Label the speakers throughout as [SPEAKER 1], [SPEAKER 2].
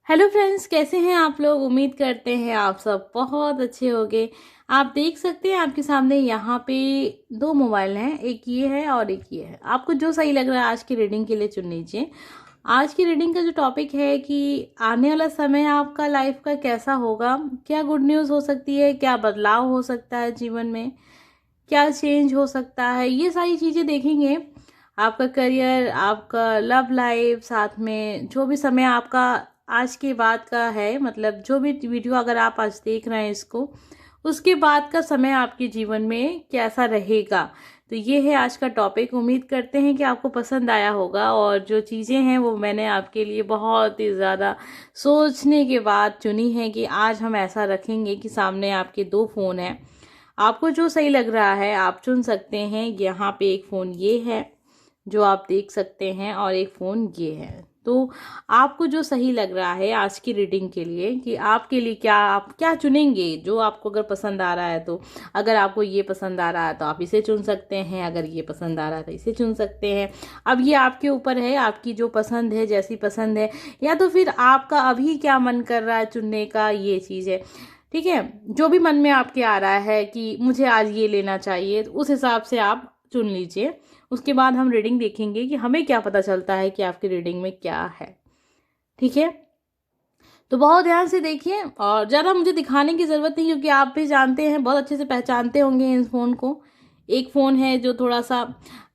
[SPEAKER 1] Hello friends, कैसे हैं आप लोग। उम्मीद करते हैं आप सब बहुत अच्छे होंगे। आप देख सकते हैं आपके सामने यहाँ पे दो मोबाइल हैं, एक ये है और एक ये है। आपको जो सही लग रहा है आज की रीडिंग के लिए चुन लीजिए। आज की रीडिंग का जो टॉपिक है कि आने वाला समय आपका लाइफ का कैसा होगा, क्या गुड न्यूज़ हो सकती है, क्या बदलाव हो सकता है जीवन में, क्या चेंज हो सकता है, ये सारी चीज़ें देखेंगे। आपका करियर, आपका लव लाइफ, साथ में जो भी समय आपका आज के बाद का है, मतलब जो भी वीडियो अगर आप आज देख रहे हैं इसको, उसके बाद का समय आपके जीवन में कैसा रहेगा। तो ये है आज का टॉपिक। उम्मीद करते हैं कि आपको पसंद आया होगा और जो चीज़ें हैं वो मैंने आपके लिए बहुत ही ज़्यादा सोचने के बाद चुनी है कि आज हम ऐसा रखेंगे कि सामने आपके दो फ़ोन हैं। आपको जो सही लग रहा है आप चुन सकते हैं। यहाँ पे एक फ़ोन ये है जो आप देख सकते हैं और एक फ़ोन ये है। तो आपको जो सही लग रहा है आज की रीडिंग के लिए कि आपके लिए क्या, आप क्या चुनेंगे, जो आपको अगर पसंद आ रहा है तो। अगर आपको ये पसंद आ रहा है तो आप इसे चुन सकते हैं, अगर ये पसंद आ रहा है तो इसे चुन सकते हैं। अब ये आपके ऊपर है, आपकी जो पसंद है, जैसी पसंद है, या तो फिर आपका अभी क्या मन कर रहा है चुनने का, ये चीज़ है। ठीक है, जो भी मन में आपके आ रहा है कि मुझे आज ये लेना चाहिए, तो उस हिसाब से आप चुन लीजिए। उसके बाद हम रीडिंग देखेंगे कि हमें क्या पता चलता है कि आपकी रीडिंग में क्या है। ठीक है, तो बहुत ध्यान से देखिए और ज़्यादा मुझे दिखाने की ज़रूरत नहीं, क्योंकि आप भी जानते हैं, बहुत अच्छे से पहचानते होंगे इस फ़ोन को। एक फ़ोन है जो थोड़ा सा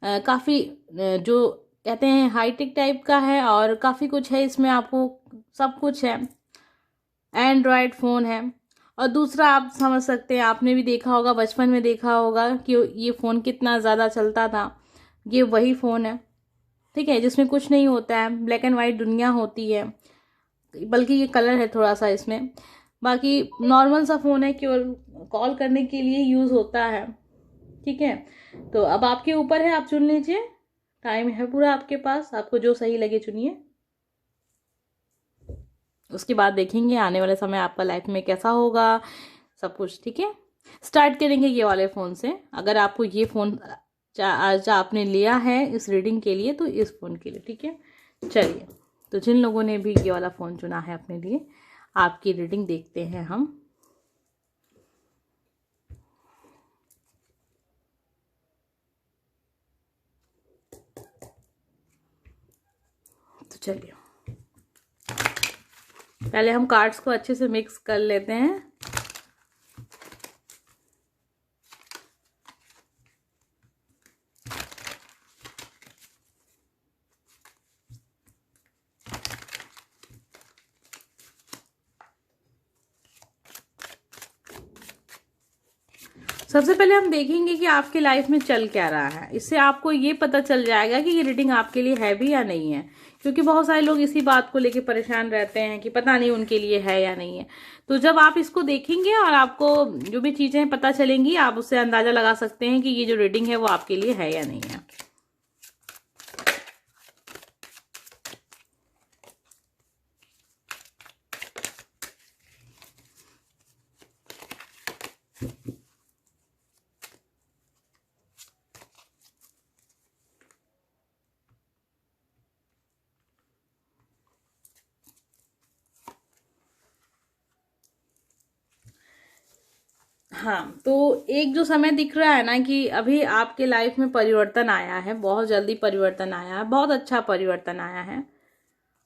[SPEAKER 1] काफ़ी जो कहते हैं हाईटेक टाइप का है, और काफ़ी कुछ है इसमें, आपको सब कुछ है, एंड्रॉयड फ़ोन है। और दूसरा आप समझ सकते हैं, आपने भी देखा होगा, बचपन में देखा होगा कि ये फ़ोन कितना ज़्यादा चलता था। ये वही फ़ोन है, ठीक है, जिसमें कुछ नहीं होता है, ब्लैक एंड वाइट दुनिया होती है, बल्कि ये कलर है थोड़ा सा इसमें। बाकी नॉर्मल सा फ़ोन है, केवल कॉल करने के लिए यूज़ होता है। ठीक है, तो अब आपके ऊपर है, आप चुन लीजिए। टाइम है पूरा आपके पास, आपको जो सही लगे चुनिए। उसके बाद देखेंगे आने वाले समय आपका लाइफ में कैसा होगा, सब कुछ। ठीक है, स्टार्ट करेंगे ये वाले फ़ोन से। अगर आपको ये फ़ोन आज आपने लिया है इस रीडिंग के लिए, तो इस फ़ोन के लिए। ठीक है, चलिए, तो जिन लोगों ने भी ये वाला फ़ोन चुना है अपने लिए, आपकी रीडिंग देखते हैं हम। तो चलिए, पहले हम कार्ड्स को अच्छे से मिक्स कर लेते हैं। सबसे पहले हम देखेंगे कि आपके लाइफ में चल क्या रहा है। इससे आपको ये पता चल जाएगा कि ये रीडिंग आपके लिए है भी या नहीं है, क्योंकि बहुत सारे लोग इसी बात को लेके परेशान रहते हैं कि पता नहीं उनके लिए है या नहीं है। तो जब आप इसको देखेंगे और आपको जो भी चीजें पता चलेंगी, आप उससे अंदाजा लगा सकते हैं कि ये जो रीडिंग है वो आपके लिए है या नहीं है। हाँ, तो एक जो समय दिख रहा है ना कि अभी आपके लाइफ में परिवर्तन आया है, बहुत जल्दी परिवर्तन आया है, बहुत अच्छा परिवर्तन आया है।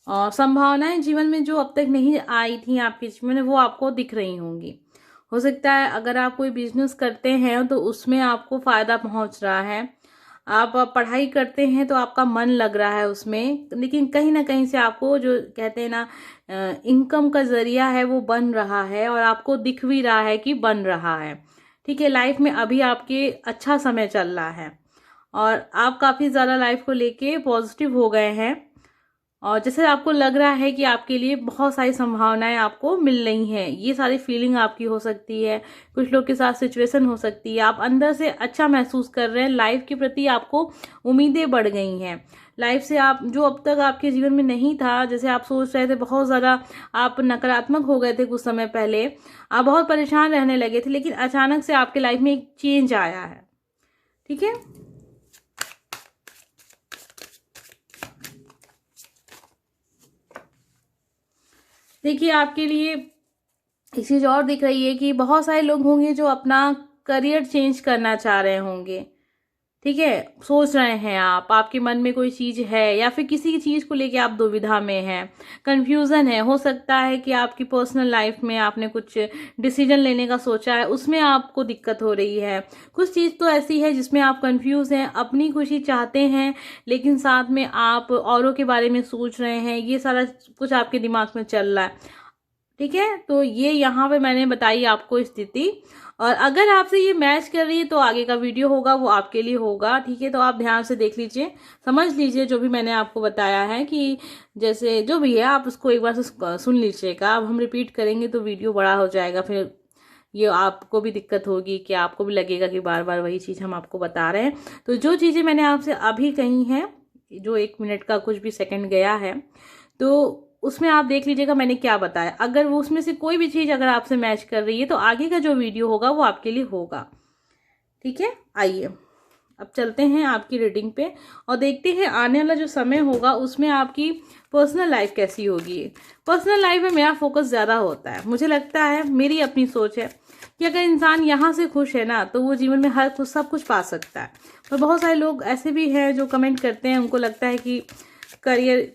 [SPEAKER 1] और संभावनाएं जीवन में जो अब तक नहीं आई थी आपके जीवन में, वो आपको दिख रही होंगी। हो सकता है अगर आप कोई बिजनेस करते हैं तो उसमें आपको फायदा पहुंच रहा है। आप पढ़ाई करते हैं तो आपका मन लग रहा है उसमें, लेकिन कहीं ना कहीं से आपको जो कहते हैं ना इनकम का जरिया है वो बन रहा है, और आपको दिख भी रहा है कि बन रहा है। ठीक है, लाइफ में अभी आपके अच्छा समय चल रहा है और आप काफ़ी ज़्यादा लाइफ को लेके पॉजिटिव हो गए हैं। और जैसे आपको लग रहा है कि आपके लिए बहुत सारी संभावनाएं आपको मिल रही हैं, ये सारी फीलिंग आपकी हो सकती है। कुछ लोग के साथ सिचुएशन हो सकती है, आप अंदर से अच्छा महसूस कर रहे हैं, लाइफ के प्रति आपको उम्मीदें बढ़ गई हैं। लाइफ से आप जो अब तक आपके जीवन में नहीं था, जैसे आप सोच रहे थे बहुत ज़्यादा, आप नकारात्मक हो गए थे कुछ समय पहले, आप बहुत परेशान रहने लगे थे, लेकिन अचानक से आपके लाइफ में एक चेंज आया है। ठीक है, देखिए आपके लिए एक चीज़ और दिख रही है कि बहुत सारे लोग होंगे जो अपना करियर चेंज करना चाह रहे होंगे। ठीक है, सोच रहे हैं आप, आपके मन में कोई चीज़ है या फिर किसी की चीज़ को लेके आप दुविधा में हैं, कंफ्यूजन है। हो सकता है कि आपकी पर्सनल लाइफ में आपने कुछ डिसीजन लेने का सोचा है, उसमें आपको दिक्कत हो रही है। कुछ चीज़ तो ऐसी है जिसमें आप कंफ्यूज हैं, अपनी खुशी चाहते हैं लेकिन साथ में आप औरों के बारे में सोच रहे हैं। ये सारा कुछ आपके दिमाग में चल रहा है। ठीक है, तो ये यहाँ पे मैंने बताई आपको स्थिति। और अगर आपसे ये मैच कर रही है तो आगे का वीडियो होगा वो आपके लिए होगा। ठीक है, तो आप ध्यान से देख लीजिए, समझ लीजिए जो भी मैंने आपको बताया है कि जैसे जो भी है आप उसको एक बार से सुन लीजिएगा। अब हम रिपीट करेंगे तो वीडियो बड़ा हो जाएगा, फिर ये आपको भी दिक्कत होगी कि आपको भी लगेगा कि बार बार वही चीज़ हम आपको बता रहे हैं। तो जो चीज़ें मैंने आपसे अभी कही हैं, जो 1 मिनट का कुछ भी सेकंड गया है, तो उसमें आप देख लीजिएगा मैंने क्या बताया। अगर वो उसमें से कोई भी चीज़ अगर आपसे मैच कर रही है तो आगे का जो वीडियो होगा वो आपके लिए होगा। ठीक है, आइए अब चलते हैं आपकी रीडिंग पे और देखते हैं आने वाला जो समय होगा उसमें आपकी पर्सनल लाइफ कैसी होगी। पर्सनल लाइफ में मेरा फोकस ज़्यादा होता है। मुझे लगता है, मेरी अपनी सोच है कि अगर इंसान यहाँ से खुश है ना तो वो जीवन में हर कुछ सब कुछ पा सकता है। पर बहुत सारे लोग ऐसे भी हैं जो कमेंट करते हैं, उनको लगता है कि करियर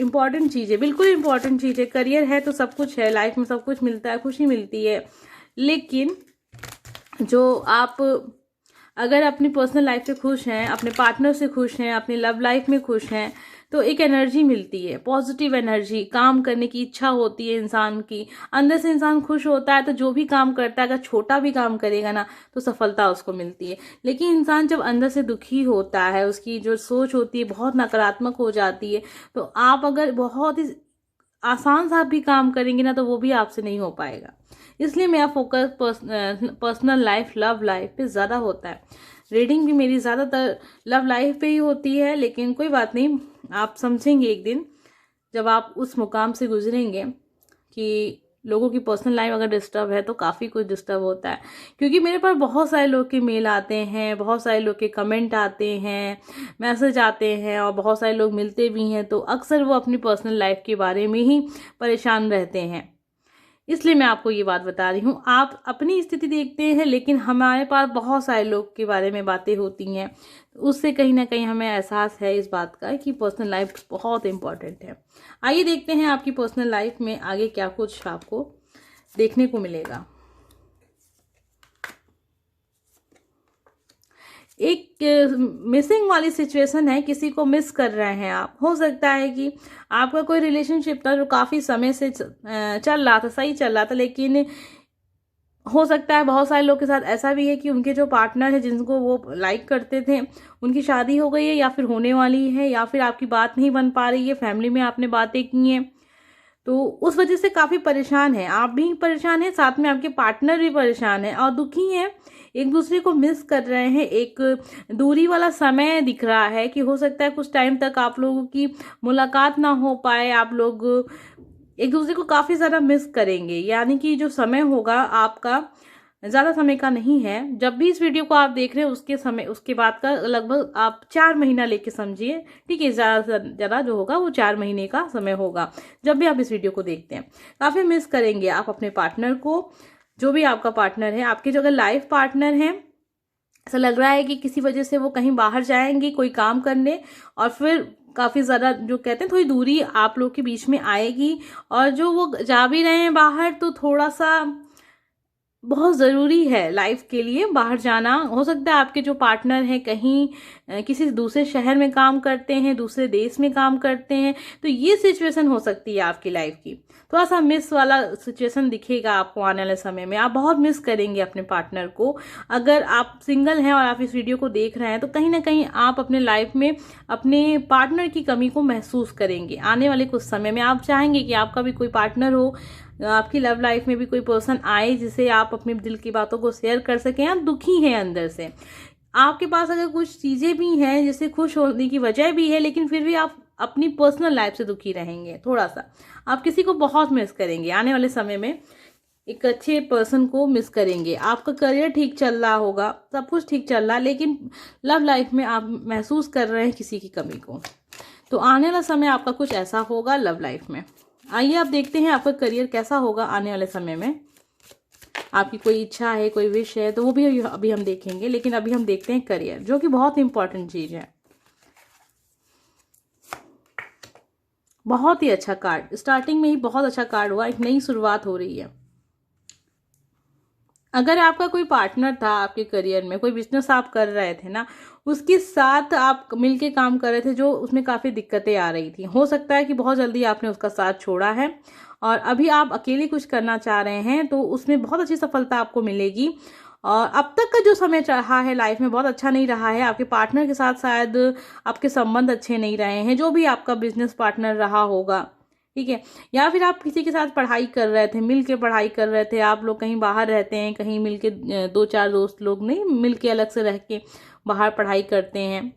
[SPEAKER 1] इम्पॉर्टेंट चीज़ है। बिल्कुल इम्पॉर्टेंट चीज़ है, करियर है तो सब कुछ है, लाइफ में सब कुछ मिलता है, खुशी मिलती है। लेकिन जो आप अगर अपनी पर्सनल लाइफ से खुश हैं, अपने पार्टनर से खुश हैं, अपनी लव लाइफ में खुश हैं, तो एक एनर्जी मिलती है, पॉजिटिव एनर्जी, काम करने की इच्छा होती है इंसान की अंदर से। इंसान खुश होता है तो जो भी काम करता है, अगर छोटा भी काम करेगा ना तो सफलता उसको मिलती है। लेकिन इंसान जब अंदर से दुखी होता है, उसकी जो सोच होती है बहुत नकारात्मक हो जाती है, तो आप अगर बहुत ही आसान सा भी काम करेंगे ना तो वो भी आपसे नहीं हो पाएगा। इसलिए मेरा focus personal life, love life पे ज़्यादा होता है। रीडिंग भी मेरी ज़्यादातर लव लाइफ पे ही होती है, लेकिन कोई बात नहीं, आप समझेंगे एक दिन जब आप उस मुकाम से गुजरेंगे कि लोगों की पर्सनल लाइफ अगर डिस्टर्ब है तो काफ़ी कुछ डिस्टर्ब होता है। क्योंकि मेरे पास बहुत सारे लोग के मेल आते हैं, बहुत सारे लोग के कमेंट आते हैं, मैसेज आते हैं और बहुत सारे लोग मिलते भी हैं, तो अक्सर वो अपनी पर्सनल लाइफ के बारे में ही परेशान रहते हैं। इसलिए मैं आपको ये बात बता रही हूँ। आप अपनी स्थिति देखते हैं लेकिन हमारे पास बहुत सारे लोग के बारे में बातें होती हैं, उससे कहीं ना कहीं हमें एहसास है इस बात का कि पर्सनल लाइफ बहुत इम्पॉर्टेंट है। आइए देखते हैं आपकी पर्सनल लाइफ में आगे क्या कुछ आपको देखने को मिलेगा। एक मिसिंग वाली सिचुएशन है, किसी को मिस कर रहे हैं आप। हो सकता है कि आपका कोई रिलेशनशिप था जो काफ़ी समय से चल रहा था, सही चल रहा था, लेकिन हो सकता है बहुत सारे लोग के साथ ऐसा भी है कि उनके जो पार्टनर है जिनको वो लाइक करते थे उनकी शादी हो गई है या फिर होने वाली है, या फिर आपकी बात नहीं बन पा रही है, फैमिली में आपने बातें की हैं, तो उस वजह से काफ़ी परेशान है। आप भी परेशान हैं, साथ में आपके पार्टनर भी परेशान है और दुखी हैं, एक दूसरे को मिस कर रहे हैं। एक दूरी वाला समय दिख रहा है कि हो सकता है कुछ टाइम तक आप लोगों की मुलाकात ना हो पाए, आप लोग एक दूसरे को काफ़ी ज़्यादा मिस करेंगे। यानी कि जो समय होगा आपका ज़्यादा समय का नहीं है। जब भी इस वीडियो को आप देख रहे हैं उसके बाद का लगभग आप 4 महीना लेके समझिए। ठीक है, ज़्यादा से ज़्यादा जो होगा वो 4 महीने का समय होगा जब भी आप इस वीडियो को देखते हैं। काफ़ी मिस करेंगे आप अपने पार्टनर को, जो भी आपका पार्टनर है। आपके जो अगर लाइफ पार्टनर हैं, ऐसा लग रहा है कि किसी वजह से वो कहीं बाहर जाएंगे कोई काम करने, और फिर काफ़ी ज़्यादा जो कहते हैं थोड़ी दूरी आप लोग के बीच में आएगी। और जो वो जा भी रहे हैं बाहर तो थोड़ा सा बहुत ज़रूरी है लाइफ के लिए बाहर जाना। हो सकता है आपके जो पार्टनर हैं कहीं किसी दूसरे शहर में काम करते हैं, दूसरे देश में काम करते हैं, तो ये सिचुएशन हो सकती है आपकी लाइफ की। थोड़ा सा मिस वाला सिचुएशन दिखेगा आपको आने वाले समय में। आप बहुत मिस करेंगे अपने पार्टनर को। अगर आप सिंगल हैं और आप इस वीडियो को देख रहे हैं तो कहीं ना कहीं आप अपने लाइफ में अपने पार्टनर की कमी को महसूस करेंगे। आने वाले कुछ समय में आप चाहेंगे कि आपका भी कोई पार्टनर हो, आपकी लव लाइफ में भी कोई पर्सन आए जिसे आप अपने दिल की बातों को शेयर कर सकें। आप दुखी हैं अंदर से, आपके पास अगर कुछ चीज़ें भी हैं जिससे खुश होने की वजह भी है, लेकिन फिर भी आप अपनी पर्सनल लाइफ से दुखी रहेंगे। थोड़ा सा आप किसी को बहुत मिस करेंगे आने वाले समय में, एक अच्छे पर्सन को मिस करेंगे। आपका करियर ठीक चल रहा होगा, सब कुछ ठीक चल रहा है, लेकिन लव लाइफ में आप महसूस कर रहे हैं किसी की कमी को। तो आने वाला समय आपका कुछ ऐसा होगा लव लाइफ में। आइए आप देखते हैं आपका करियर कैसा होगा आने वाले समय में। आपकी कोई इच्छा है, कोई विश है, तो वो भी अभी हम देखेंगे, लेकिन अभी हम देखते हैं करियर, जो कि बहुत इंपॉर्टेंट चीज़ है। बहुत ही अच्छा कार्ड, स्टार्टिंग में ही बहुत अच्छा कार्ड हुआ, एक नई शुरुआत हो रही है। अगर आपका कोई पार्टनर था आपके करियर में, कोई बिजनेस आप कर रहे थे ना, उसके साथ आप मिलके काम कर रहे थे, जो उसमें काफ़ी दिक्कतें आ रही थी, हो सकता है कि बहुत जल्दी आपने उसका साथ छोड़ा है और अभी आप अकेले कुछ करना चाह रहे हैं, तो उसमें बहुत अच्छी सफलता आपको मिलेगी। और अब तक का जो समय रहा है लाइफ में बहुत अच्छा नहीं रहा है, आपके पार्टनर के साथ शायद आपके संबंध अच्छे नहीं रहे हैं, जो भी आपका बिजनेस पार्टनर रहा होगा, ठीक है। या फिर आप किसी के साथ पढ़ाई कर रहे थे, मिल के पढ़ाई कर रहे थे, आप लोग कहीं बाहर रहते हैं, कहीं मिल के 2-4 दोस्त लोग नहीं मिल के अलग से रह के बाहर पढ़ाई करते हैं।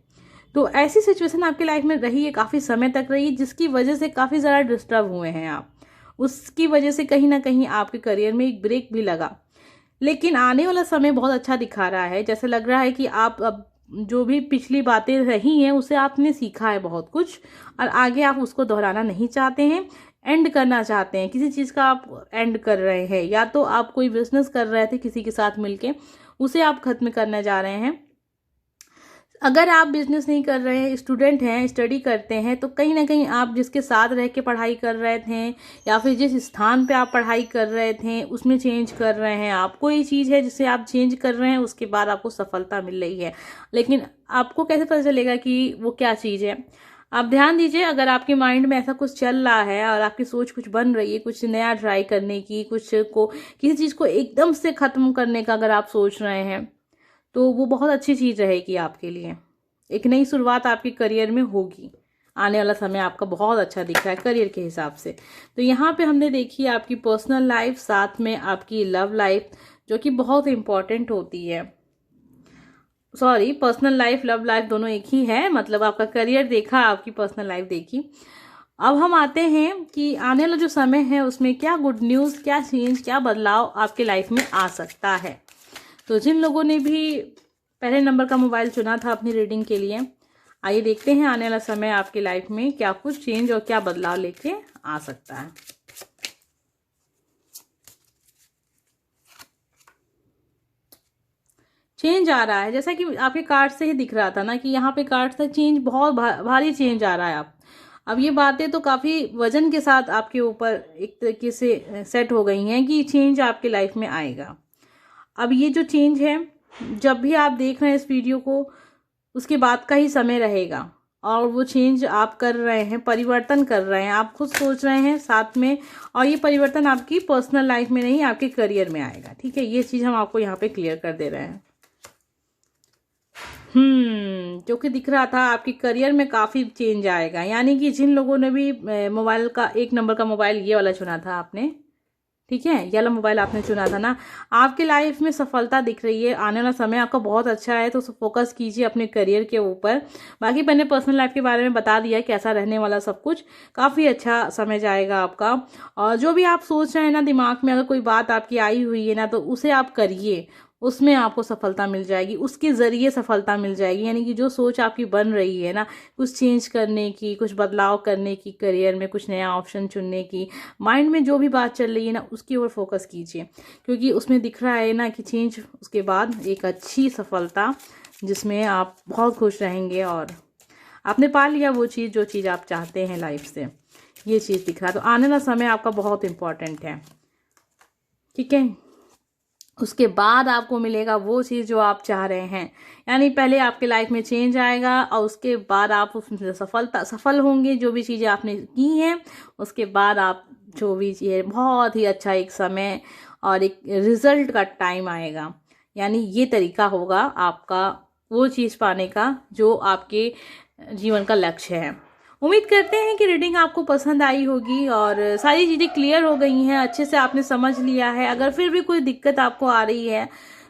[SPEAKER 1] तो ऐसी सिचुएशन आपकी लाइफ में रही है, काफ़ी समय तक रही है, जिसकी वजह से काफ़ी ज़्यादा डिस्टर्ब हुए हैं आप। उसकी वजह से कहीं ना कहीं आपके करियर में एक ब्रेक भी लगा। लेकिन आने वाला समय बहुत अच्छा दिखा रहा है, जैसे लग रहा है कि आप अब जो भी पिछली बातें रही हैं उसे आपने सीखा है बहुत कुछ, और आगे आप उसको दोहराना नहीं चाहते हैं, एंड करना चाहते हैं, किसी चीज़ का आप एंड कर रहे हैं, या तो आप कोई बिजनेस कर रहे थे किसी के साथ मिलके, उसे आप खत्म करने जा रहे हैं। अगर आप बिजनेस नहीं कर रहे हैं, स्टूडेंट हैं, स्टडी करते हैं, तो कहीं ना कहीं आप जिसके साथ रह के पढ़ाई कर रहे थे या फिर जिस स्थान पे आप पढ़ाई कर रहे थे उसमें चेंज कर रहे हैं। आप कोई चीज़ है जिसे आप चेंज कर रहे हैं, उसके बाद आपको सफलता मिल रही है, लेकिन आपको कैसे पता चलेगा कि वो क्या चीज़ है? आप ध्यान दीजिए, अगर आपके माइंड में ऐसा कुछ चल रहा है और आपकी सोच कुछ बन रही है, कुछ नया ट्राई करने की, कुछ को किसी चीज़ को एकदम से ख़त्म करने का अगर आप सोच रहे हैं, तो वो बहुत अच्छी चीज़ रहेगी आपके लिए। एक नई शुरुआत आपके करियर में होगी। आने वाला समय आपका बहुत अच्छा दिख रहा है करियर के हिसाब से। तो यहाँ पे हमने देखी आपकी पर्सनल लाइफ, साथ में आपकी लव लाइफ, जो कि बहुत इंपॉर्टेंट होती है। Sorry, personal life love life दोनों एक ही है, मतलब आपका करियर देखा, आपकी पर्सनल लाइफ देखी। अब हम आते हैं कि आने वाला जो समय है उसमें क्या गुड न्यूज़, क्या चेंज, क्या बदलाव आपके लाइफ में आ सकता है। तो जिन लोगों ने भी पहले नंबर का मोबाइल चुना था अपनी रीडिंग के लिए, आइए देखते हैं आने वाला समय आपकी लाइफ में क्या कुछ चेंज और क्या बदलाव लेके आ सकता है। चेंज आ रहा है, जैसा कि आपके कार्ड से ही दिख रहा था ना कि यहाँ पे कार्ड से चेंज, बहुत भारी चेंज आ रहा है। आप अब ये बातें तो काफ़ी वजन के साथ आपके ऊपर एक तरीके से सेट हो गई हैं कि चेंज आपकी लाइफ में आएगा। अब ये जो चेंज है, जब भी आप देख रहे हैं इस वीडियो को, उसके बाद का ही समय रहेगा, और वो चेंज आप कर रहे हैं, परिवर्तन कर रहे हैं, आप खुद सोच रहे हैं साथ में, और ये परिवर्तन आपकी पर्सनल लाइफ में नहीं, आपके करियर में आएगा, ठीक है। ये चीज़ हम आपको यहाँ पे क्लियर कर दे रहे हैं। जो कि दिख रहा था आपके करियर में काफ़ी चेंज आएगा, यानी कि जिन लोगों ने भी मोबाइल का 1 नंबर का मोबाइल ये वाला चुना था आपने, ठीक है, ये वाला मोबाइल आपने चुना था ना, आपके लाइफ में सफलता दिख रही है। आने वाला समय आपका बहुत अच्छा है, तो फोकस कीजिए अपने करियर के ऊपर। बाकी मैंने पर्सनल लाइफ के बारे में बता दिया कैसा रहने वाला सब कुछ, काफ़ी अच्छा समय जाएगा आपका। और जो भी आप सोच रहे हैं ना दिमाग में, अगर कोई बात आपकी आई हुई है ना, तो उसे आप करिए, उसमें आपको सफलता मिल जाएगी, उसके ज़रिए सफलता मिल जाएगी। यानी कि जो सोच आपकी बन रही है ना, कुछ चेंज करने की, कुछ बदलाव करने की, करियर में कुछ नया ऑप्शन चुनने की, माइंड में जो भी बात चल रही है ना, उसकी ओर फोकस कीजिए, क्योंकि उसमें दिख रहा है ना कि चेंज, उसके बाद एक अच्छी सफलता जिसमें आप बहुत खुश रहेंगे और आपने पा लिया वो चीज़, जो चीज़ आप चाहते हैं लाइफ से, ये चीज़ दिख रहा है। तो आने वाला समय आपका बहुत इम्पॉर्टेंट है, ठीक है। उसके बाद आपको मिलेगा वो चीज़ जो आप चाह रहे हैं, यानी पहले आपके लाइफ में चेंज आएगा और उसके बाद आप उसमें सफल होंगे, जो भी चीज़ें आपने की हैं, उसके बाद आप जो भी चीज़ें, बहुत ही अच्छा एक समय और एक रिजल्ट का टाइम आएगा। यानी ये तरीका होगा आपका वो चीज़ पाने का जो आपके जीवन का लक्ष्य है। उम्मीद करते हैं कि रीडिंग आपको पसंद आई होगी और सारी चीज़ें क्लियर हो गई हैं, अच्छे से आपने समझ लिया है। अगर फिर भी कोई दिक्कत आपको आ रही है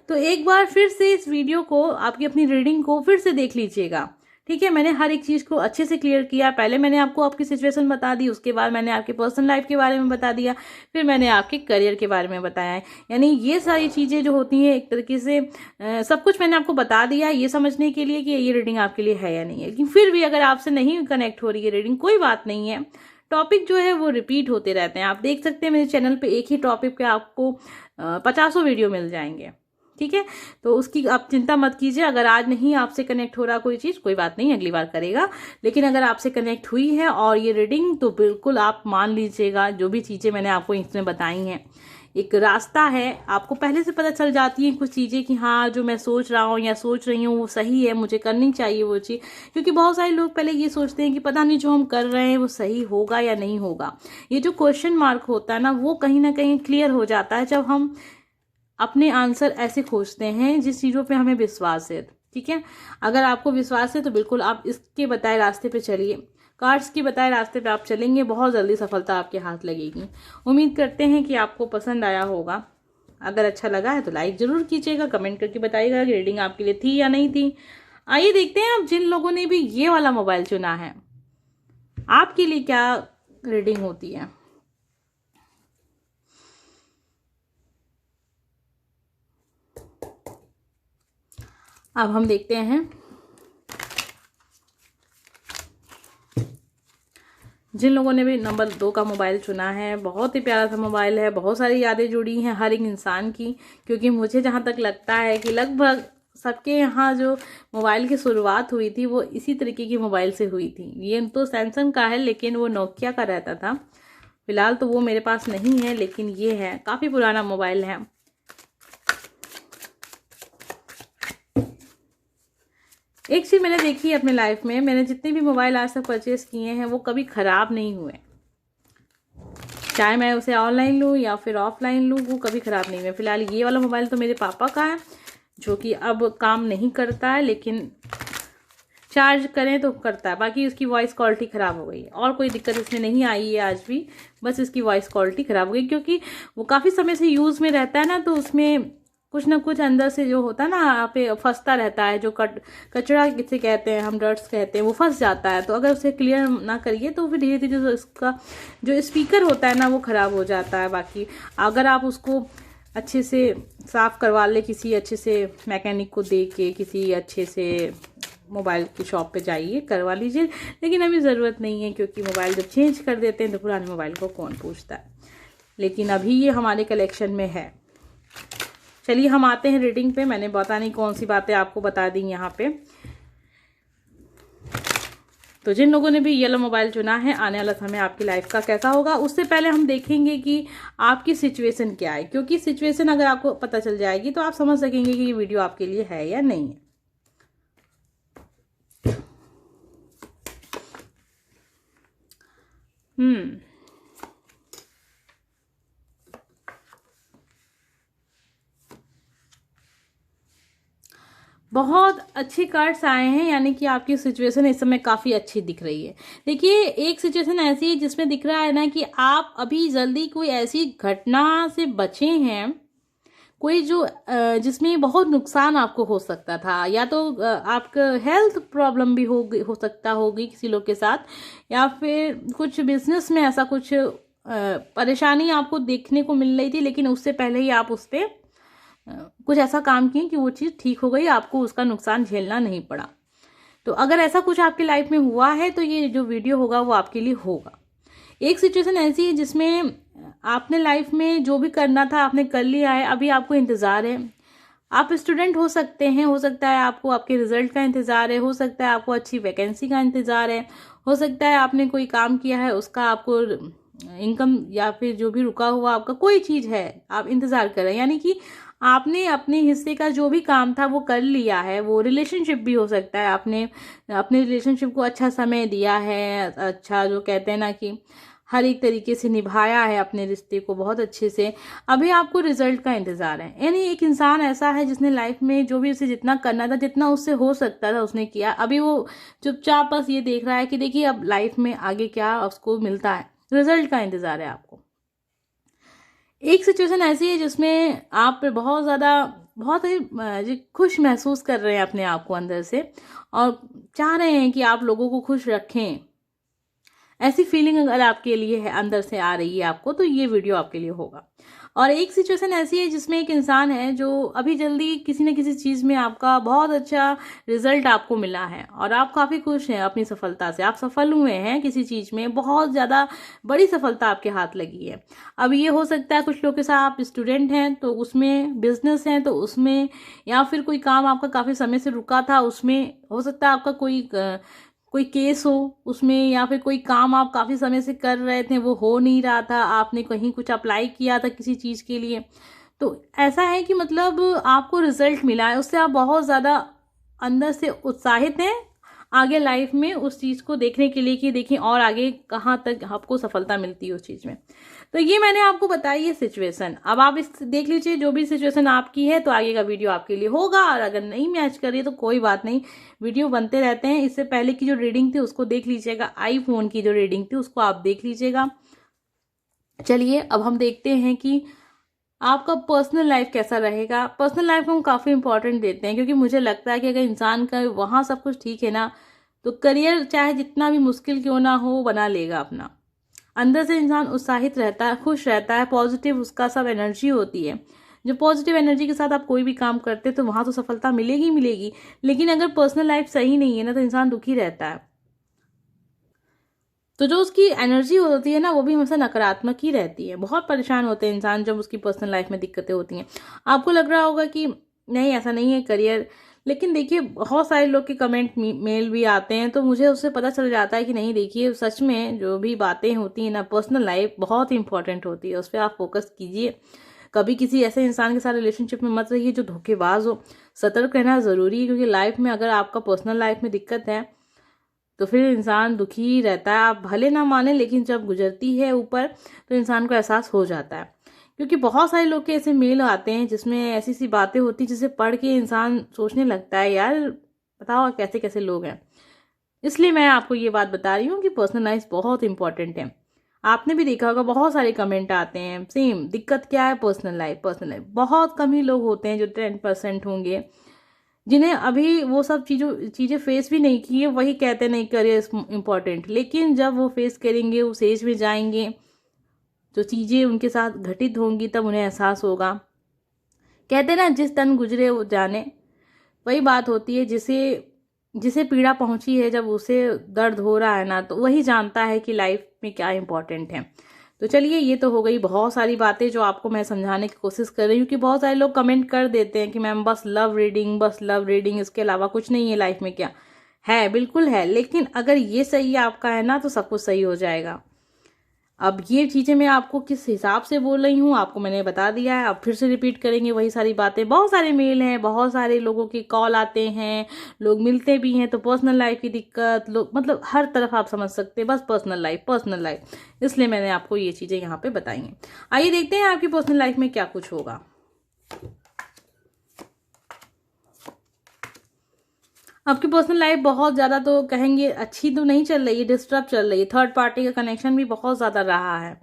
[SPEAKER 1] तो एक बार फिर से इस वीडियो को, आपकी अपनी रीडिंग को फिर से देख लीजिएगा, ठीक है। मैंने हर एक चीज़ को अच्छे से क्लियर किया। पहले मैंने आपको आपकी सिचुएशन बता दी, उसके बाद मैंने आपके पर्सनल लाइफ के बारे में बता दिया, फिर मैंने आपके करियर के बारे में बताया है। यानी ये सारी चीज़ें जो होती हैं, एक तरीके से सब कुछ मैंने आपको बता दिया ये समझने के लिए कि ये रीडिंग आपके लिए है या नहीं है। लेकिन फिर भी अगर आपसे नहीं कनेक्ट हो रही है रीडिंग, कोई बात नहीं है, टॉपिक जो है वो रिपीट होते रहते हैं। आप देख सकते हैं मेरे चैनल पे एक ही टॉपिक पे आपको 50 वीडियो मिल जाएंगे, ठीक है। तो उसकी आप चिंता मत कीजिए। अगर आज नहीं आपसे कनेक्ट हो रहा कोई चीज़, कोई बात नहीं, अगली बार करेगा। लेकिन अगर आपसे कनेक्ट हुई है और ये रीडिंग, तो बिल्कुल आप मान लीजिएगा जो भी चीज़ें मैंने आपको इसमें बताई हैं, एक रास्ता है, आपको पहले से पता चल जाती हैं कुछ चीज़ें कि हाँ जो मैं सोच रहा हूँ या सोच रही हूँ वो सही है, मुझे करनी चाहिए वो चीज़। क्योंकि बहुत सारे लोग पहले ये सोचते हैं कि पता नहीं जो हम कर रहे हैं वो सही होगा या नहीं होगा। ये जो क्वेश्चन मार्क होता है ना कहीं क्लियर हो जाता है जब हम अपने आंसर ऐसे खोजते हैं जिस चीज़ों पे हमें विश्वास है, ठीक है। अगर आपको विश्वास है तो बिल्कुल आप इसके बताए रास्ते पे चलिए, कार्ड्स के बताए रास्ते पे आप चलेंगे, बहुत जल्दी सफलता आपके हाथ लगेगी। उम्मीद करते हैं कि आपको पसंद आया होगा। अगर अच्छा लगा है तो लाइक ज़रूर कीजिएगा, कमेंट करके बताइएगा कि रीडिंग आपके लिए थी या नहीं थी। आइए देखते हैं अब जिन लोगों ने भी ये वाला मोबाइल चुना है आपके लिए क्या रीडिंग होती है। अब हम देखते हैं जिन लोगों ने भी नंबर 2 का मोबाइल चुना है। बहुत ही प्यारा सा मोबाइल है, बहुत सारी यादें जुड़ी हैं हर एक इंसान की, क्योंकि मुझे जहाँ तक लगता है कि लगभग सबके यहाँ जो मोबाइल की शुरुआत हुई थी वो इसी तरीके की मोबाइल से हुई थी। ये तो सैमसंग का है लेकिन वो नोकिया का रहता था। फिलहाल तो वो मेरे पास नहीं है, लेकिन ये है, काफ़ी पुराना मोबाइल है। एक चीज़ मैंने देखी है अपने लाइफ में, मैंने जितने भी मोबाइल आज तक परचेस किए हैं वो कभी ख़राब नहीं हुए। चाहे मैं उसे ऑनलाइन लूँ या फिर ऑफलाइन लूँ, वो कभी ख़राब नहीं हुए। फिलहाल ये वाला मोबाइल तो मेरे पापा का है जो कि अब काम नहीं करता है, लेकिन चार्ज करें तो करता है। बाकी उसकी वॉइस क्वालिटी ख़राब हो गई है, और कोई दिक्कत इसमें नहीं आई है आज भी, बस इसकी वॉइस क्वालिटी ख़राब हो गई क्योंकि वो काफ़ी समय से यूज़ में रहता है ना, तो उसमें कुछ ना कुछ अंदर से जो होता है ना यहाँ पे फंसता रहता है, जो कचरा किसे कहते हैं हम, डर्ट्स कहते हैं, वो फंस जाता है। तो अगर उसे क्लियर ना करिए तो फिर धीरे धीरे इसका जो स्पीकर होता है ना वो ख़राब हो जाता है। बाकी अगर आप उसको अच्छे से साफ़ करवा ले, किसी अच्छे से मैकेनिक को दे के किसी अच्छे से मोबाइल की शॉप पे जाइए, करवा लीजिए। लेकिन अभी ज़रूरत नहीं है क्योंकि मोबाइल जब चेंज कर देते हैं तो पुराने मोबाइल को कौन पूछता है। लेकिन अभी ये हमारे कलेक्शन में है। चलिए हम आते हैं रीडिंग पे। मैंने पता नहीं कौन सी बातें आपको बता दी यहाँ पे। तो जिन लोगों ने भी येलो मोबाइल चुना है, आने वाला समय आपकी लाइफ का कैसा होगा, उससे पहले हम देखेंगे कि आपकी सिचुएशन क्या है। क्योंकि सिचुएशन अगर आपको पता चल जाएगी तो आप समझ सकेंगे कि ये वीडियो आपके लिए है या नहीं है। बहुत अच्छे कार्ड्स आए हैं, यानी कि आपकी सिचुएशन इस समय काफ़ी अच्छी दिख रही है। देखिए एक सिचुएशन ऐसी है जिसमें दिख रहा है ना कि आप अभी जल्दी कोई ऐसी घटना से बचे हैं, कोई जो जिसमें बहुत नुकसान आपको हो सकता था, या तो आपका हेल्थ प्रॉब्लम भी हो सकता होगी किसी लोग के साथ, या फिर कुछ बिजनेस में ऐसा कुछ परेशानी आपको देखने को मिल रही थी, लेकिन उससे पहले ही आप उस पर कुछ ऐसा काम किए कि वो चीज़ ठीक हो गई, आपको उसका नुकसान झेलना नहीं पड़ा। तो अगर ऐसा कुछ आपकी लाइफ में हुआ है तो ये जो वीडियो होगा वो आपके लिए होगा। एक सिचुएशन ऐसी है जिसमें आपने लाइफ में जो भी करना था आपने कर लिया है, अभी आपको इंतज़ार है। आप स्टूडेंट हो सकते हैं, हो सकता है आपको आपके रिजल्ट का इंतज़ार है, हो सकता है आपको अच्छी वैकेंसी का इंतज़ार है, हो सकता है आपने कोई काम किया है उसका आपको इनकम या फिर जो भी रुका हुआ आपका कोई चीज़ है आप इंतज़ार कर रहे हैं। यानी कि आपने अपने हिस्से का जो भी काम था वो कर लिया है। वो रिलेशनशिप भी हो सकता है, आपने अपने रिलेशनशिप को अच्छा समय दिया है, अच्छा जो कहते हैं ना कि हर एक तरीके से निभाया है अपने रिश्ते को बहुत अच्छे से। अभी आपको रिजल्ट का इंतज़ार है। यानी एक इंसान ऐसा है जिसने लाइफ में जो भी उसे जितना करना था, जितना उससे हो सकता था उसने किया। अभी वो चुपचाप बस ये देख रहा है कि देखिए अब लाइफ में आगे क्या उसको मिलता है, रिजल्ट का इंतज़ार है आपको। एक सिचुएशन ऐसी है जिसमें आप बहुत ही खुश महसूस कर रहे हैं अपने आप को अंदर से, और चाह रहे हैं कि आप लोगों को खुश रखें। ऐसी फीलिंग अगर आपके लिए है, अंदर से आ रही है आपको, तो ये वीडियो आपके लिए होगा। और एक सिचुएशन ऐसी है जिसमें एक इंसान है जो अभी जल्दी किसी न किसी चीज़ में आपका बहुत अच्छा रिजल्ट आपको मिला है और आप काफ़ी खुश हैं अपनी सफलता से, आप सफल हुए हैं किसी चीज़ में, बहुत ज़्यादा बड़ी सफलता आपके हाथ लगी है। अब ये हो सकता है कुछ लोग के साथ आप स्टूडेंट हैं तो उसमें, बिजनेस हैं तो उसमें, या फिर कोई काम आपका काफ़ी समय से रुका था उसमें, हो सकता है आपका कोई केस हो उसमें, या फिर कोई काम आप काफ़ी समय से कर रहे थे वो हो नहीं रहा था, आपने कहीं कुछ अप्लाई किया था किसी चीज़ के लिए, तो ऐसा है कि मतलब आपको रिजल्ट मिला है, उससे आप बहुत ज़्यादा अंदर से उत्साहित हैं आगे लाइफ में उस चीज़ को देखने के लिए कि देखिए और आगे कहाँ तक आपको सफलता मिलती है उस चीज़ में। तो ये मैंने आपको बताई है सिचुएशन। अब आप इस देख लीजिए, जो भी सिचुएशन आपकी है तो आगे का वीडियो आपके लिए होगा, और अगर नहीं मैच कर रही है तो कोई बात नहीं, वीडियो बनते रहते हैं। इससे पहले की जो रीडिंग थी उसको देख लीजिएगा, आईफोन की जो रीडिंग थी उसको आप देख लीजिएगा। चलिए अब हम देखते हैं कि आपका पर्सनल लाइफ कैसा रहेगा। पर्सनल लाइफ को हम काफ़ी इंपॉर्टेंट देते हैं क्योंकि मुझे लगता है कि अगर इंसान का वहाँ सब कुछ ठीक है ना, तो करियर चाहे जितना भी मुश्किल क्यों ना हो बना लेगा अपना। अंदर से इंसान उत्साहित रहता है, खुश रहता है, पॉजिटिव उसका सब एनर्जी होती है। जो पॉजिटिव एनर्जी के साथ आप कोई भी काम करते हैं तो वहाँ तो सफलता मिलेगी ही मिलेगी। लेकिन अगर पर्सनल लाइफ सही नहीं है ना तो इंसान दुखी रहता है। तो जो उसकी एनर्जी होती है ना वो भी हमेशा नकारात्मक ही रहती है। बहुत परेशान होते हैं इंसान जब उसकी पर्सनल लाइफ में दिक्कतें होती हैं। आपको लग रहा होगा कि नहीं ऐसा नहीं है करियर, लेकिन देखिए बहुत सारे लोग के कमेंट मेल भी आते हैं तो मुझे उससे पता चल जाता है कि नहीं, देखिए सच में जो भी बातें होती हैं ना, पर्सनल लाइफ बहुत इंपॉर्टेंट होती है, उस पर आप फोकस कीजिए। कभी किसी ऐसे इंसान के साथ रिलेशनशिप में मत रहिए जो धोखेबाज हो। सतर्क रहना ज़रूरी है क्योंकि लाइफ में अगर आपका पर्सनल लाइफ में दिक्कत है तो फिर इंसान दुखी ही रहता है। आप भले ना माने लेकिन जब गुजरती है ऊपर तो इंसान को एहसास हो जाता है। क्योंकि बहुत सारे लोग के ऐसे मेल आते हैं जिसमें ऐसी सी बातें होती हैं जिसे पढ़ के इंसान सोचने लगता है यार बताओ कैसे कैसे लोग हैं। इसलिए मैं आपको ये बात बता रही हूँ कि पर्सनल लाइफ बहुत इंपॉर्टेंट है। आपने भी देखा होगा बहुत सारे कमेंट आते हैं सेम, दिक्कत क्या है, पर्सनल लाइफ। पर्सनल लाइफ बहुत कम ही लोग होते हैं जो 10% होंगे जिन्हें अभी वो सब चीज़ें फेस भी नहीं की है, वही कहते नहीं करियर इम्पोर्टेंट। लेकिन जब वो फेस करेंगे, उस एज में जाएंगे, जो चीज़ें उनके साथ घटित होंगी तब उन्हें एहसास होगा। कहते ना जिस तन गुजरे वो जाने, वही बात होती है। जिसे जिसे पीड़ा पहुंची है, जब उसे दर्द हो रहा है ना, तो वही जानता है कि लाइफ में क्या इम्पोर्टेंट है। तो चलिए ये तो हो गई बहुत सारी बातें जो आपको मैं समझाने की कोशिश कर रही हूँ कि बहुत सारे लोग कमेंट कर देते हैं कि मैम बस लव रीडिंग, बस लव रीडिंग, इसके अलावा कुछ नहीं है लाइफ में। क्या है? बिल्कुल है, लेकिन अगर ये सही आपका है ना तो सब कुछ सही हो जाएगा। अब ये चीज़ें मैं आपको किस हिसाब से बोल रही हूँ आपको मैंने बता दिया है। अब फिर से रिपीट करेंगे वही सारी बातें। बहुत सारे मेल हैं, बहुत सारे लोगों के कॉल आते हैं, लोग मिलते भी हैं, तो पर्सनल लाइफ की दिक्कत, लोग मतलब हर तरफ आप समझ सकते हैं, बस पर्सनल लाइफ पर्सनल लाइफ। इसलिए मैंने आपको ये चीज़ें यहाँ पे बताई हैं। आइए देखते हैं आपकी पर्सनल लाइफ में क्या कुछ होगा। आपकी पर्सनल लाइफ बहुत ज़्यादा तो कहेंगे अच्छी तो नहीं चल रही है, डिस्टर्ब चल रही है। थर्ड पार्टी का कनेक्शन भी बहुत ज़्यादा रहा है।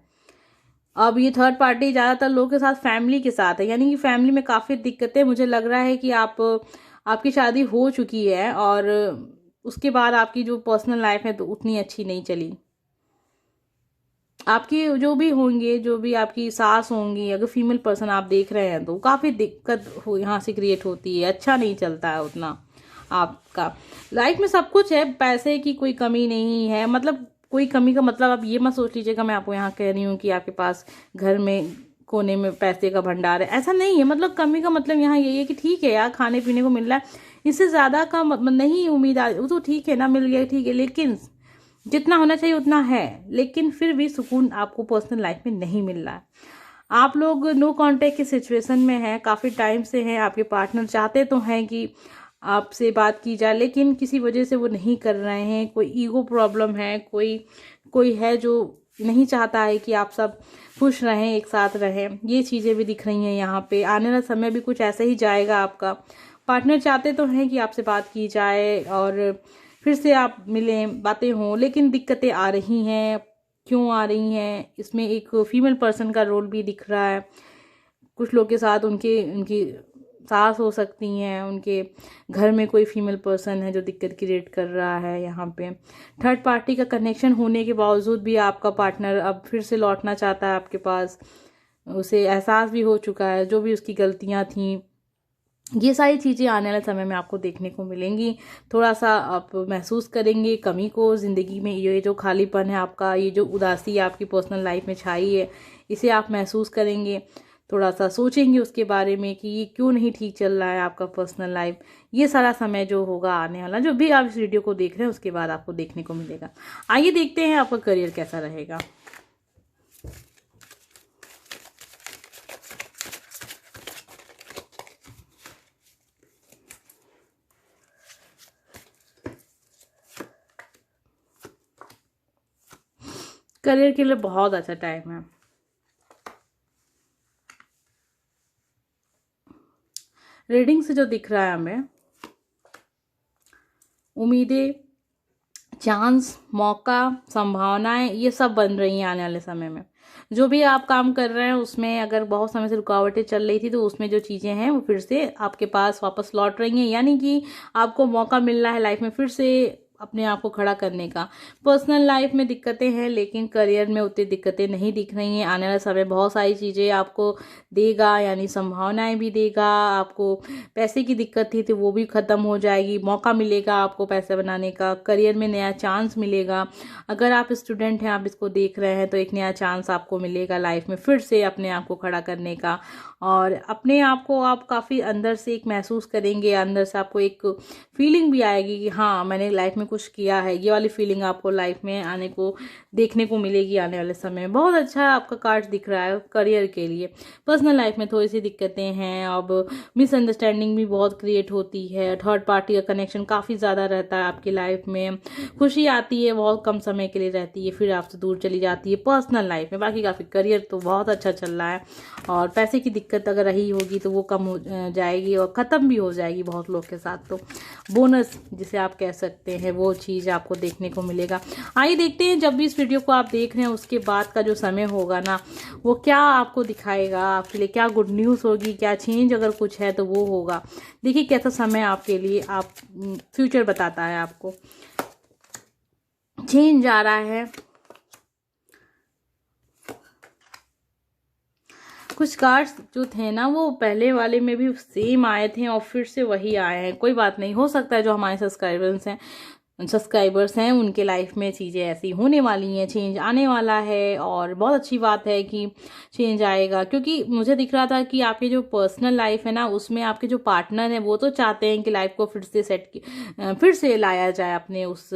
[SPEAKER 1] अब ये थर्ड पार्टी ज़्यादातर लोगों के साथ फैमिली के साथ है, यानी कि फैमिली में काफ़ी दिक्कतें। मुझे लग रहा है कि आपकी शादी हो चुकी है और उसके बाद आपकी जो पर्सनल लाइफ है तो उतनी अच्छी नहीं चली। आपकी जो भी होंगे, जो भी आपकी सास होंगी, अगर फीमेल पर्सन आप देख रहे हैं तो काफ़ी दिक्कत हो यहाँ से क्रिएट होती है, अच्छा नहीं चलता है उतना। आपका लाइफ में सब कुछ है, पैसे की कोई कमी नहीं है, मतलब कोई कमी का मतलब आप ये मत सोच लीजिएगा मैं आपको यहाँ कह रही हूँ कि आपके पास घर में कोने में पैसे का भंडार है, ऐसा नहीं है। मतलब कमी का मतलब यहाँ यही है कि ठीक है यार खाने पीने को मिल रहा है, इससे ज़्यादा का नहीं उम्मीद आ, वो तो ठीक है ना, मिल गया ठीक है, लेकिन जितना होना चाहिए उतना है। लेकिन फिर भी सुकून आपको पर्सनल लाइफ में नहीं मिल रहा है। आप लोग नो कांटेक्ट की सिचुएशन में हैं, काफ़ी टाइम से हैं। आपके पार्टनर चाहते तो हैं कि आपसे बात की जाए, लेकिन किसी वजह से वो नहीं कर रहे हैं। कोई ईगो प्रॉब्लम है, कोई है जो नहीं चाहता है कि आप सब खुश रहें, एक साथ रहें। ये चीज़ें भी दिख रही हैं यहाँ पे। आने वाला समय भी कुछ ऐसा ही जाएगा आपका। पार्टनर चाहते तो हैं कि आपसे बात की जाए और फिर से आप मिलें, बातें हों, लेकिन दिक्कतें आ रही हैं। क्यों आ रही हैं? इसमें एक फीमेल पर्सन का रोल भी दिख रहा है। कुछ लोग के साथ उनकी सास हो सकती हैं, उनके घर में कोई फीमेल पर्सन है जो दिक्कत क्रिएट कर रहा है। यहाँ पे थर्ड पार्टी का कनेक्शन होने के बावजूद भी आपका पार्टनर अब फिर से लौटना चाहता है आपके पास। उसे एहसास भी हो चुका है जो भी उसकी गलतियाँ थी। ये सारी चीज़ें आने वाले समय में आपको देखने को मिलेंगी। थोड़ा सा आप महसूस करेंगे कमी को ज़िंदगी में। ये जो खालीपन है आपका, ये जो उदासी आपकी पर्सनल लाइफ में छाई है, इसे आप महसूस करेंगे। थोड़ा सा सोचेंगे उसके बारे में कि ये क्यों नहीं ठीक चल रहा है आपका पर्सनल लाइफ। ये सारा समय जो होगा आने वाला, जो भी आप इस वीडियो को देख रहे हैं उसके बाद आपको देखने को मिलेगा। आइए देखते हैं आपका करियर कैसा रहेगा। करियर के लिए बहुत अच्छा टाइम है। रीडिंग से जो दिख रहा है हमें, उम्मीदें, चांस, मौका, संभावनाएं, ये सब बन रही हैं आने वाले समय में। जो भी आप काम कर रहे हैं उसमें अगर बहुत समय से रुकावटें चल रही थी तो उसमें जो चीज़ें हैं वो फिर से आपके पास वापस लौट रही हैं। यानी कि आपको मौका मिल रहा है लाइफ में फिर से अपने आप को खड़ा करने का। पर्सनल लाइफ में दिक्कतें हैं लेकिन करियर में उतनी दिक्कतें नहीं दिख रही हैं। आने वाले समय बहुत सारी चीज़ें आपको देगा, यानी संभावनाएं भी देगा। आपको पैसे की दिक्कत थी तो वो भी ख़त्म हो जाएगी। मौका मिलेगा आपको पैसे बनाने का, करियर में नया चांस मिलेगा। अगर आप स्टूडेंट हैं, आप इसको देख रहे हैं, तो एक नया चांस आपको मिलेगा लाइफ में फिर से अपने आप को खड़ा करने का। और अपने आप को आप काफ़ी अंदर से एक महसूस करेंगे, अंदर से आपको एक फीलिंग भी आएगी कि हाँ मैंने लाइफ में कुछ किया है। ये वाली फीलिंग आपको लाइफ में आने को देखने को मिलेगी आने वाले समय में। बहुत अच्छा आपका कार्ड दिख रहा है करियर के लिए। पर्सनल लाइफ में थोड़ी सी दिक्कतें हैं, अब मिसअंडरस्टैंडिंग भी बहुत क्रिएट होती है। थर्ड पार्टी का कनेक्शन काफ़ी ज़्यादा रहता है आपकी लाइफ में। खुशी आती है, बहुत कम समय के लिए रहती है, फिर आपसे दूर चली जाती है पर्सनल लाइफ में। बाकी काफ़ी करियर तो बहुत अच्छा चल रहा है। और पैसे की दिक्कत अगर रही होगी तो वो कम हो जाएगी और ख़त्म भी हो जाएगी बहुत लोग के साथ। तो बोनस जिसे आप कह सकते हैं वो चीज़ आपको देखने को मिलेगा। आइए देखते हैं जब भी इस वीडियो को आप देख रहे हैं उसके बाद का जो समय होगा ना, वो क्या आपको दिखाएगा, आपके लिए क्या गुड न्यूज़ होगी, क्या चेंज अगर कुछ है तो वो होगा। देखिए कैसा समय आपके लिए आप फ्यूचर बताता है आपको। चेंज आ रहा है, कुछ कार्ड्स जो थे ना वो पहले वाले में भी सेम आए थे और फिर से वही आए हैं। कोई बात नहीं, हो सकता है जो हमारे सब्सक्राइबर्स हैं उनके लाइफ में चीज़ें ऐसी होने वाली हैं, चेंज आने वाला है। और बहुत अच्छी बात है कि चेंज आएगा, क्योंकि मुझे दिख रहा था कि आपकी जो पर्सनल लाइफ है ना उसमें आपके जो पार्टनर हैं वो तो चाहते हैं कि लाइफ को फिर से लाया जाए अपने उस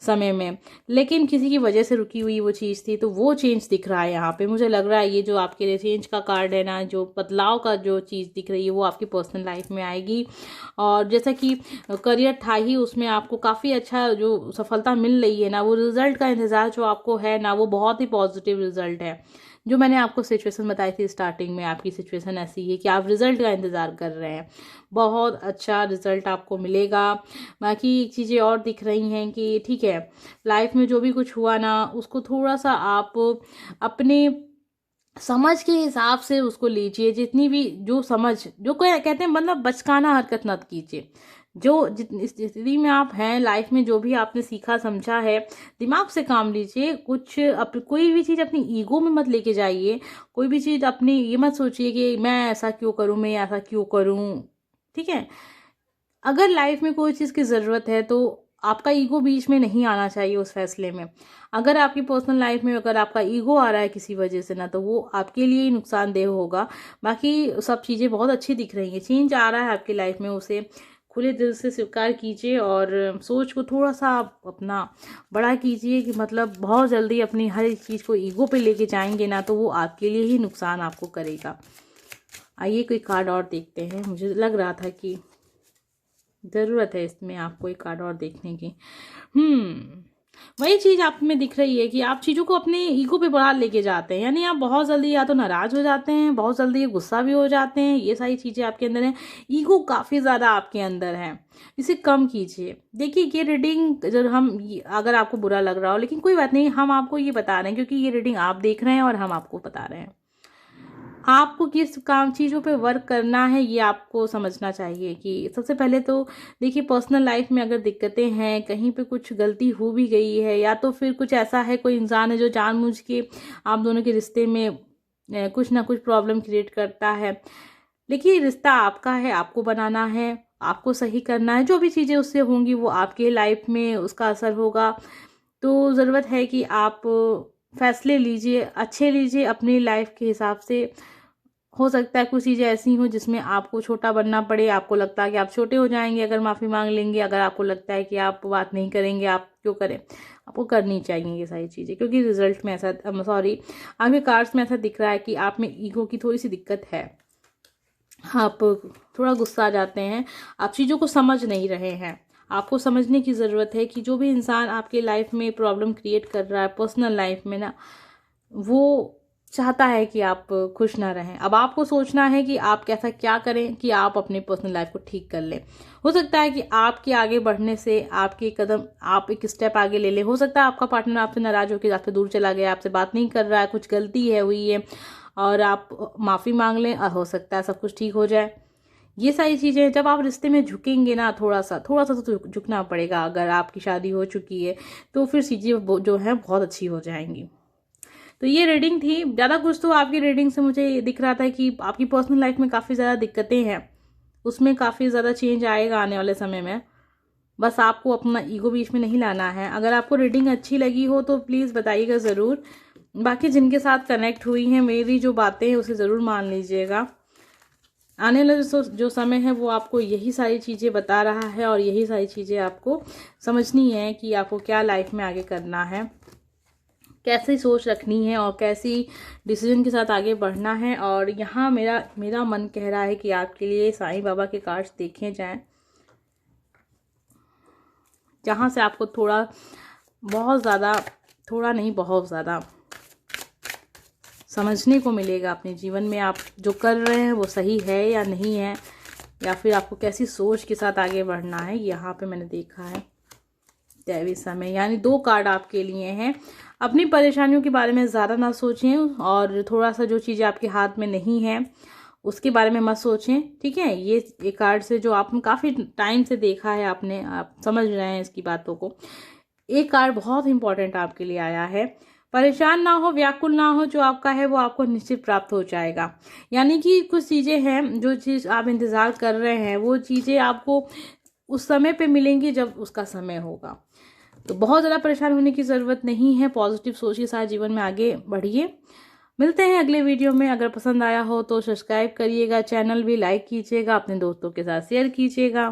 [SPEAKER 1] समय में, लेकिन किसी की वजह से रुकी हुई वो चीज़ थी। तो वो चेंज दिख रहा है यहाँ पे। मुझे लग रहा है ये जो आपके लिए चेंज का कार्ड है ना, जो बदलाव का जो चीज़ दिख रही है वो आपकी पर्सनल लाइफ में आएगी। और जैसा कि करियर था ही, उसमें आपको काफ़ी अच्छा जो सफलता मिल रही है ना, वो रिजल्ट का इंतज़ार जो आपको है ना वो बहुत ही पॉजिटिव रिजल्ट है। जो मैंने आपको सिचुएशन बताई थी स्टार्टिंग में, आपकी सिचुएशन ऐसी है कि आप रिजल्ट का इंतज़ार कर रहे हैं। बहुत अच्छा रिजल्ट आपको मिलेगा। बाकी चीज़ें और दिख रही हैं कि ठीक है, लाइफ में जो भी कुछ हुआ ना उसको थोड़ा सा आप अपने समझ के हिसाब से उसको लीजिए। जितनी भी जो समझ, जो कोई कहते हैं मतलब बचकाना हरकत मत कीजिए। जो जितनी स्थिति में आप हैं लाइफ में, जो भी आपने सीखा समझा है, दिमाग से काम लीजिए। कोई भी चीज़ अपनी ईगो में मत लेके जाइए। कोई भी चीज़ अपनी ये मत सोचिए कि मैं ऐसा क्यों करूं, मैं ऐसा क्यों करूं। ठीक है, अगर लाइफ में कोई चीज़ की ज़रूरत है तो आपका ईगो बीच में नहीं आना चाहिए उस फैसले में। अगर आपकी पर्सनल लाइफ में अगर आपका ईगो आ रहा है किसी वजह से ना, तो वो आपके लिए ही नुकसानदेह होगा। बाकी सब चीज़ें बहुत अच्छी दिख रही हैं। चेंज आ रहा है आपकी लाइफ में, उसे खुले दिल से स्वीकार कीजिए और सोच को थोड़ा सा आप अपना बड़ा कीजिए कि मतलब बहुत जल्दी अपनी हर एक चीज़ को ईगो पे लेके जाएंगे ना तो वो आपके लिए ही नुकसान आपको करेगा। आइए कोई कार्ड और देखते हैं। मुझे लग रहा था कि ज़रूरत है इसमें आपको एक कार्ड और देखने की। वही चीज़ आप में दिख रही है कि आप चीज़ों को अपने ईगो पे बढ़ा लेके जाते हैं। यानी आप बहुत जल्दी या तो नाराज़ हो जाते हैं, बहुत जल्दी गुस्सा भी हो जाते हैं। ये सारी चीज़ें आपके अंदर हैं। ईगो काफ़ी ज़्यादा आपके अंदर है, इसे कम कीजिए। देखिए ये रीडिंग अगर आपको बुरा लग रहा हो, लेकिन कोई बात नहीं, हम आपको ये बता रहे हैं क्योंकि ये रीडिंग आप देख रहे हैं और हम आपको बता रहे हैं। आपको किस काम चीज़ों पे वर्क करना है ये आपको समझना चाहिए। कि सबसे पहले तो देखिए, पर्सनल लाइफ में अगर दिक्कतें हैं, कहीं पे कुछ गलती हो भी गई है, या तो फिर कुछ ऐसा है, कोई इंसान है जो जानबूझ के आप दोनों के रिश्ते में कुछ ना कुछ प्रॉब्लम क्रिएट करता है। देखिए, रिश्ता आपका है, आपको बनाना है, आपको सही करना है। जो भी चीज़ें उससे होंगी वो आपके लाइफ में उसका असर होगा। तो ज़रूरत है कि आप फैसले लीजिए, अच्छे लीजिए अपनी लाइफ के हिसाब से। हो सकता है कुछ चीज़ें ऐसी हों जिसमें आपको छोटा बनना पड़े, आपको लगता है कि आप छोटे हो जाएंगे अगर माफ़ी मांग लेंगे, अगर आपको लगता है कि आप बात नहीं करेंगे, आप क्यों करें, आपको करनी चाहिए ये सारी चीज़ें। क्योंकि रिजल्ट में ऐसा, सॉरी, आपके कार्ड्स में ऐसा दिख रहा है कि आप में ईगो की थोड़ी सी दिक्कत है। आप थोड़ा गुस्सा आ जाते हैं, आप चीज़ों को समझ नहीं रहे हैं। आपको समझने की ज़रूरत है कि जो भी इंसान आपके लाइफ में प्रॉब्लम क्रिएट कर रहा है पर्सनल लाइफ में ना, वो चाहता है कि आप खुश ना रहें। अब आपको सोचना है कि आप कैसा क्या करें कि आप अपने पर्सनल लाइफ को ठीक कर लें। हो सकता है कि आपके आगे बढ़ने से आपके कदम, आप एक स्टेप आगे ले लें। हो सकता है आपका पार्टनर आपसे नाराज़ होकर आपसे दूर चला गया, आपसे बात नहीं कर रहा है, कुछ गलती है हुई है, और आप माफ़ी मांग लें और हो सकता है सब कुछ ठीक हो जाए। ये सारी चीज़ें, जब आप रिश्ते में झुकेंगे ना, थोड़ा सा तो झुकना पड़ेगा। अगर आपकी शादी हो चुकी है तो फिर चीज़ें जो है बहुत अच्छी हो जाएंगी। तो ये रीडिंग थी। ज़्यादा कुछ तो आपकी रीडिंग से मुझे ये दिख रहा था कि आपकी पर्सनल लाइफ में काफ़ी ज़्यादा दिक्कतें हैं, उसमें काफ़ी ज़्यादा चेंज आएगा आने वाले समय में। बस आपको अपना ईगो बीच में नहीं लाना है। अगर आपको रीडिंग अच्छी लगी हो तो प्लीज़ बताइएगा ज़रूर। बाकी जिनके साथ कनेक्ट हुई हैं मेरी जो बातें हैं उसे ज़रूर मान लीजिएगा। आने वाला जो समय है वो आपको यही सारी चीज़ें बता रहा है, और यही सारी चीज़ें आपको समझनी है कि आपको क्या लाइफ में आगे करना है, कैसी सोच रखनी है, और कैसी डिसीजन के साथ आगे बढ़ना है। और यहाँ मेरा मन कह रहा है कि आपके लिए साईं बाबा के कार्ड्स देखे जाएं, जहाँ से आपको बहुत ज़्यादा, थोड़ा नहीं बहुत ज़्यादा समझने को मिलेगा अपने जीवन में आप जो कर रहे हैं वो सही है या नहीं है, या फिर आपको कैसी सोच के साथ आगे बढ़ना है। यहाँ पे मैंने देखा है दैवी समय, यानी 2 कार्ड आपके लिए हैं। अपनी परेशानियों के बारे में ज़्यादा ना सोचें, और थोड़ा सा जो चीज़ें आपके हाथ में नहीं है उसके बारे में मत सोचें, ठीक है। ये कार्ड से जो आपने काफ़ी टाइम से देखा है, आप समझ रहे हैं इसकी बातों को। एक कार्ड बहुत इंपॉर्टेंट आपके लिए आया है। परेशान ना हो, व्याकुल ना हो, जो आपका है वो आपको निश्चित प्राप्त हो जाएगा। यानी कि कुछ चीज़ें हैं, जो चीज़ आप इंतज़ार कर रहे हैं वो चीज़ें आपको उस समय पे मिलेंगी जब उसका समय होगा। तो बहुत ज़्यादा परेशान होने की ज़रूरत नहीं है, पॉजिटिव सोच के साथ जीवन में आगे बढ़िए। मिलते हैं अगले वीडियो में। अगर पसंद आया हो तो सब्सक्राइब करिएगा, चैनल भी लाइक कीजिएगा, अपने दोस्तों के साथ शेयर कीजिएगा।